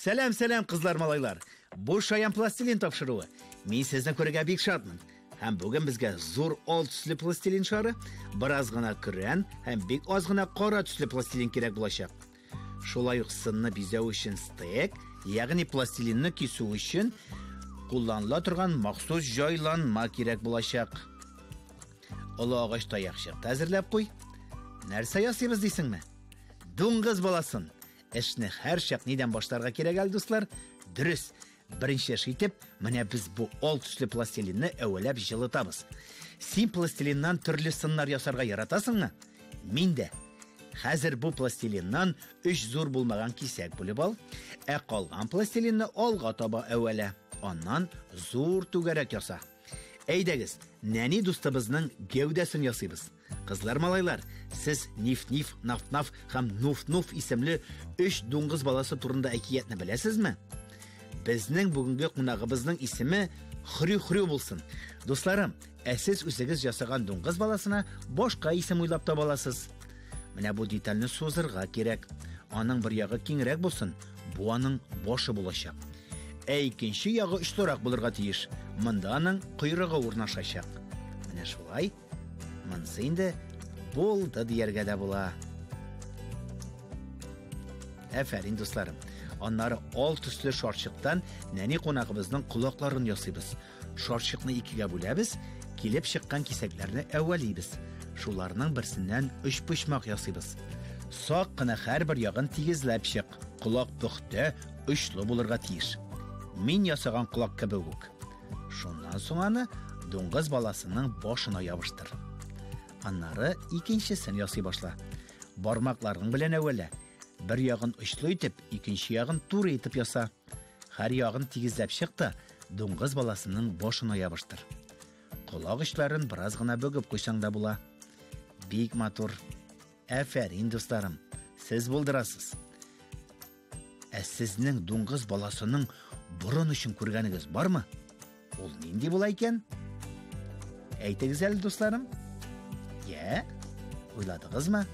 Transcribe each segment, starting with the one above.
Сәлем кызлар малайлар. Бу шаян пластилин тапшыруы. Мен сезне күрергә бик шатмын. Һәм бүген безгә зур ал төсле пластилин шары, бераз гына көрән һәм бик аз гына кара төсле пластилин кирәк булачак. Шулай ук сынны бизәү өчен стек, ягъни пластилинны кисү өчен кулланыла торган махсус җайланма кирәк булачак. Олы агач таякчык әзерләп куй. Нәрсә ясыйбыз дисеңме? Дуңгыз баласын. Эшне һәр чак нидән башларга кирәк әле, дуслар? Дөрес. Беренче эш итеп, менә без бу ал төсле пластилинны әвәләп җылытабыз. Син пластилиннан төрле сыннар ясарга яратасыңмы? Мин дә. Хәзер бу пластилиннан 3 зур булмаган кисәк бүлеп ал, калган пластилинны алга таба әвәлә. Аннан зур түгәрәк яса. Әйдәгез, нәни дустыбызның гәүдәсен ясыйбыз. Кызлар, малайлар, сез Ниф-Ниф, Наф-Наф һәм Нуф-Нуф исемле 3 дуңгыз баласы турында әкиятне беләсезме? Безнең бүгенге кунагыбызның исеме Хрю-Хрю булсын. Дусларым, сез үзегез ясаган дуңгыз баласына башка исем уйлап таба аласыз. Менә бу детальне сузырга кирәк. Аның бер ягы киңрәк булсын. Бу аның башы булачак. Икенче ягы очлырак булырга тиеш. Монда аның койрыгы урнашачак. Менә шулай. Монсы инде булды дияргә дә була. Афәрин, дусларым. Аннары ал төсле шарчыктан нәни кунагыбызның колакларын ясыйбыз. Шарчыкны икегә бүләбез, килеп чыккан кисәкләрне әвәлибез. Шуларның берсеннән 3 почмак ясыйбыз. Сак кына һәрбер ягын тигезләп чык. Колак пөхтә, очлы булырга тиеш. Мин ясаган колак кебек үк. Шуннан соң аны дуңгыз баласының башына ябыштыр. Аннары икенчесен ясый башла. Бармакларың белән әвәлә. Бер ягын очлы итеп, икенче ягын туры итеп яса. Һәр ягын тигезләп чыкты, дуңгыз баласының башына ябыштыр. Колак очларын бераз гына бөгеп куйсаң да була. Бик матур. Афәрин, дусларым, сез булдырасыз. Сезнең дуңгыз баласының бурын өчен күргәнегез бармы? Ул нинди була икән? Әйтегез әле, дусларым. Уйладыгызмы?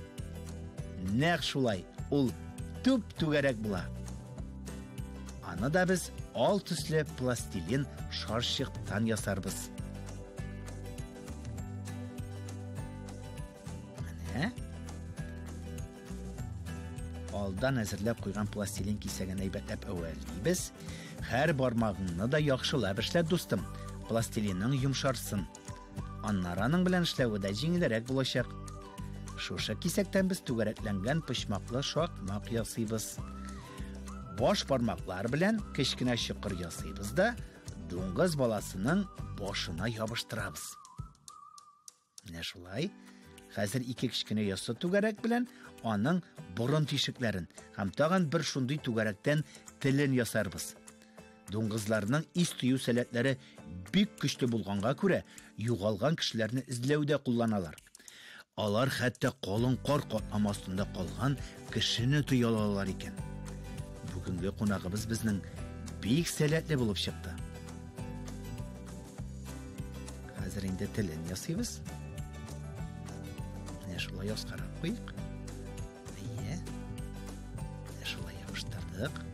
Нәкъ шулай. Ул түп түгәрәк була. Аны да без ал төсле пластилин шарчыктан ясарбыз. Менә алдан әзерләп куйган пластилин кисәген әйбәтләп әвәлибез. Һәр бармагыңны да яхшылап эшлә, дустым. Пластилинның йомшарсын. Аннары аның белән эшләве дә җиңелрәк булачак. Шушы кисәктән без түгәрәкләнгән почмаклы шакмак ясыйбыз. Баш бармаклар белән кечкенә чокыр ясыйбыз да дуңгыз баласының башына ябыштырабыз. Менә шулай. Хәзер 2 кечкенә ясы түгәрәк белән аның борын тишекләрен һәм тагын бер шундый түгәрәктән телен ясарбыз. Дуңгызларның истию сәләтләре бик көчле булганга күрә, югалган кешеләрне эзләүдә кулланалар. Алар хәтта калын кар капламасында калган кешене туя алалар икән. Бүгенге кунагыбыз безнең бик сәләтле булып чыкты. Хәзер инде телен ясыйбыз. Менә шулай яскарак куйык. Менә шулай ябыштырдык.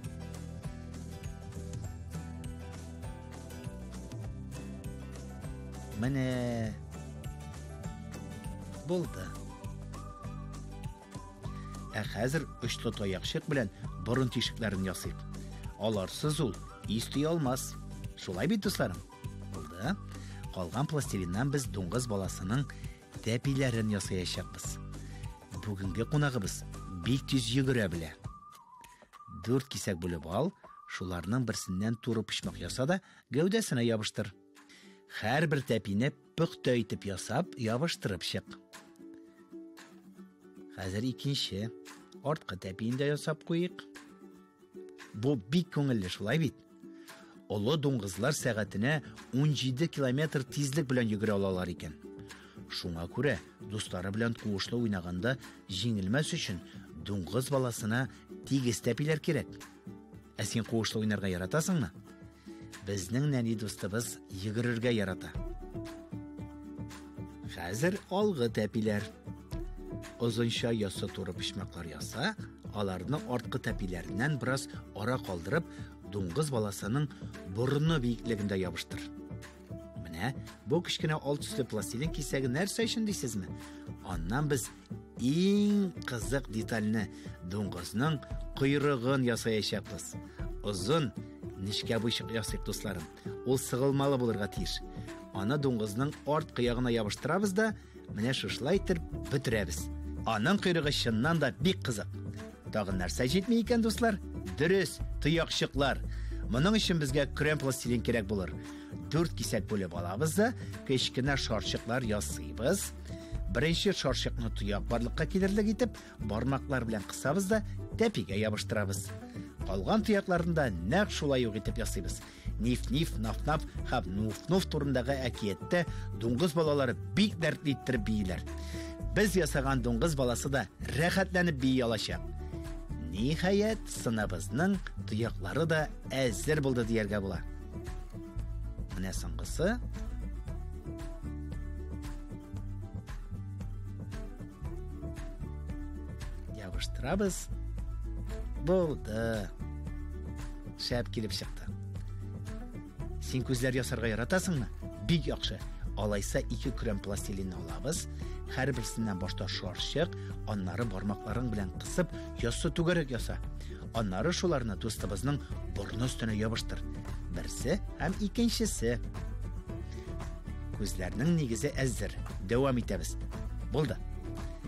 Менә булды. Хәзер очлы таякчык белән борын тишекләрен ясыйк. Аларсыз ул исти алмас. Шулай бит, дусларым? Булды. Калган пластилиннан без дуңгыз баласының тәпиләрен ясаячакбыз. Бүгенге кунагыбыз бик тиз йөгерә белә. 4 кисәк бүлеп ал, шуларның берсеннән туры почмак яса да гәүдәсенә ябыштыр. Һәр бер тәпине пөхтә итеп ясап, ябыштырып чык. Хәзер икенче, арткы тәпине дә ясап куйык. Бу бик күңелле, шулай бит. Олы дуңгызлар сәгатенә 17 километр тизлек белән йөгерә алалар икән. Шуңа күрә дуслары белән куышлы уйнаганда җиңелмәс өчен дуңгыз баласына тигез тәпиләр кирәк. Син куышлы уйнарга яратасыңмы? Безнең нәни дустыбыз йөгерергә ярата. Хәзер алгы тәпиләр. Озынча ясы туры почмаклар яса, аларны арткы тәпиләреннән бераз ара калдырып, дуңгыз баласының бурны биеклегендә ябыштыр. Менә бу кичкенә алт төсле пластилин кисәге нәрсә өчен дисезме? Аннан без иң кызык детальне дуңгызның койрыгын ясаячакбыз. Озын нечкә буйчык ясыйк, дусларым. Ул сыгылмалы булырга тиеш. Аны дуңгызның арт кыягына ябыштырабыз да, менә шушлай итеп бетерәбез. Аның койрыгы чыннан да бик кызык. Тагын нәрсә җитми икән, дуслар? Дөрес, тоякчыклар. Моның өчен безгә крем пластилин кирәк булыр. 4 кисәк бүлеп алабыз да, кечкенә шарчыклар ясыйбыз. Беренче шарчыкны тояк барлыкка килерлек итеп, бармаклар белән кысабыз да, тәпигә ябыштырабыз. Калган тоякларында нәкъ шулай ук итеп ясыйбыз. Ниф-ниф, наф-наф һәм нуф-нуф турындагы әкиятдә дуңгыз балалары бик дәртле иттереп бийләр. Без ясаган дуңгыз баласы да рәхәтләнеп бии алачак. Ниһаять, сынабызның тояклары да әзер булды дияргә була. Менә соңгысы. Ябыштырабыз. Булды. Шәп килеп чыкты. Син күзләр ясарга яратасыңмы? Бик яхшы. Алайса 2 крем пластилинны алабыз. Һәр берсеннән башта шарчык, аннары бармакларың белән кысып, ясы түгәрәк яса. Аннары шуларны дустыбызның бурны өстенә ябыштыр. Берсе һәм икенчесе. Күзләрнең нигезе әзер. Дәвам итәбез. Булды.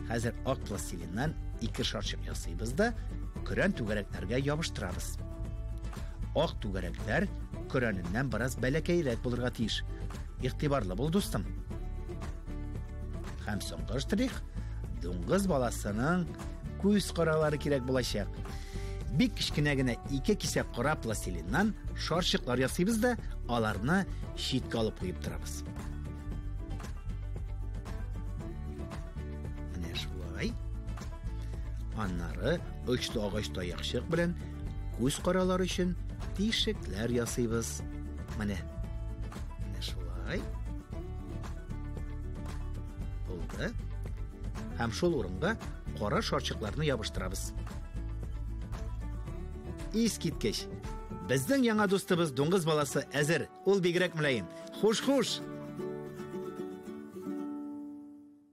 Хәзер ак пластилиннан 2 шарчык ясыйбыз да, көрән түгәрәкләргә ябыштырабыз. Ак түгәрәкләр көрәненнән бераз бәләкәйрәк булырга тиеш. Игътибарлы бул, дустым. Һәм соңгы штрих, дуңгыз баласының күз каралары кирәк булачак. Бик кичкенә генә 2 кисәк кара пластилиннан шарчыклар ясыйбыз да, аларны читкә алып куеп торабыз. Менә шулай. Аннары өчле агач таякчык белән күз каралары өчен тишекләр ясыйбыз. Менә шулай. Булды. Һәм шул урынга кара шарчыкларны ябыштырабыз. Искиткеч. Безнең яңа дустыбыз дуңгыз баласы әзер. Ул бигрәк мөлаем. Хуш-хуш.